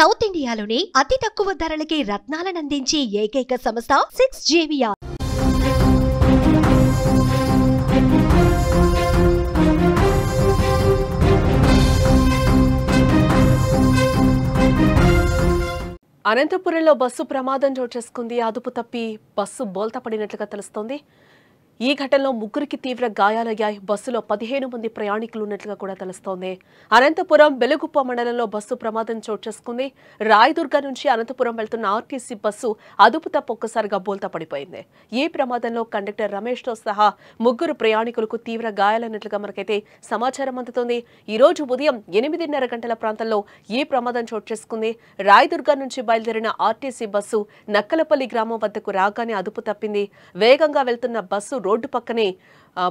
South ఇండియాలోనే అతి తక్కువ ధరలకి రత్నాలనందించే ఏకైక సంస్థ 6JVR. అనంతపురంలో బస్సు ప్రమాదం చోటు చేసుకుంది. అదుపు తప్పి బస్సు బోల్తా పడినట్లుగా తెలుస్తోంది. ఈ ఘటనలో ముగ్గురికి తీవ్ర గాయాలయ్యాయి. బస్సులో 15 మంది ప్రయాణికులు ఉన్నట్లుగా కూడా తెలుస్తోంది. అనంతపురం బెలుగుప్ప మండలంలో బస్సు ప్రమాదం చోటు చేసుకుంది. రాయదుర్గ నుంచి అనంతపురం వెళ్తున్న ఆర్టీసీ బస్సు అదుపు తప్ప ఒక్కసారిగా బోల్తా పడిపోయింది. ఈ ప్రమాదంలో కండక్టర్ రమేష్తో సహా ముగ్గురు ప్రయాణికులకు తీవ్ర గాయాలైనట్లుగా మనకైతే సమాచారం అందుతోంది. ఈ రోజు ఉదయం 8:30 గంటల ప్రాంతంలో ఈ ప్రమాదం చోటు చేసుకుంది. రాయదుర్గ నుంచి బయలుదేరిన ఆర్టీసీ బస్సు నక్కలపల్లి గ్రామం వద్దకు రాగానే అదుపు తప్పింది. వేగంగా వెళ్తున్న బస్సు రోడ్డు పక్కనే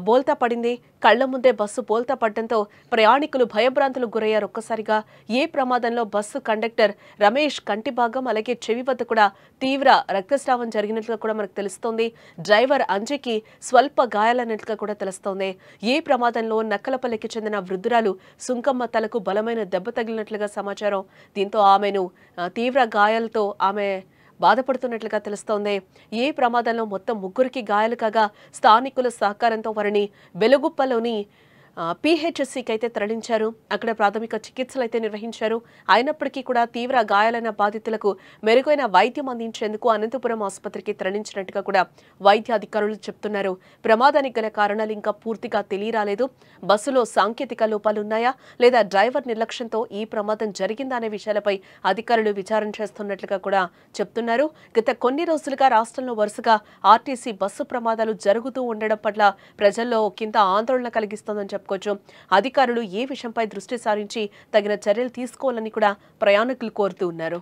బోల్తా పడింది. కళ్ల ముందే బస్సు బోల్తా పడడంతో ప్రయాణికులు భయభ్రాంతులకు గురయ్యారు. ఒక్కసారిగా ఈ ప్రమాదంలో బస్సు కండక్టర్ రమేష్ కంటి భాగం అలాగే చెవి వద్ద కూడా తీవ్ర రక్తస్రావం జరిగినట్లుగా కూడా మనకు తెలుస్తోంది. డ్రైవర్ అంజకి స్వల్ప గాయాలన్నట్లుగా కూడా తెలుస్తోంది. ఈ ప్రమాదంలో నక్కలపల్లికి చెందిన వృద్ధురాలు సుంకమ్మ తలకు బలమైన దెబ్బ తగిలినట్లుగా సమాచారం. దీంతో ఆమెను తీవ్ర గాయాలతో ఆమె బాధపడుతున్నట్లుగా తెలుస్తోంది. ఈ ప్రమాదంలో మొత్తం ముగ్గురికి గాయాలు కాగా స్థానికుల సహకారంతో వారిని బెలుగుప్పలోని PHCకి అయితే తరలించారు. అక్కడ ప్రాథమిక చికిత్సలు అయితే నిర్వహించారు. అయినప్పటికీ కూడా తీవ్ర గాయాలైన బాధితులకు మెరుగైన వైద్యం అందించేందుకు అనంతపురం ఆసుపత్రికి తరలించినట్టుగా కూడా వైద్య అధికారులు చెప్తున్నారు. ప్రమాదానికి గల కారణాలు ఇంకా పూర్తిగా తెలియరాలేదు. బస్సులో సాంకేతిక లోపాలు ఉన్నాయా లేదా డ్రైవర్ నిర్లక్ష్యంతో ఈ ప్రమాదం జరిగిందా అనే విషయాలపై అధికారులు విచారణ చేస్తున్నట్లుగా కూడా చెప్తున్నారు. గత కొన్ని రోజులుగా రాష్ట్రంలో వరుసగా ఆర్టీసీ బస్సు ప్రమాదాలు జరుగుతూ ఉండడం పట్ల ప్రజల్లో కింద ఆందోళన కలిగిస్తోందని చెప్పుకోవచ్చు. అధికారులు ఈ విషయంపై దృష్టి సారించి తగిన చర్యలు తీసుకోవాలని కూడా ప్రయాణికులు కోరుతూ ఉన్నారు.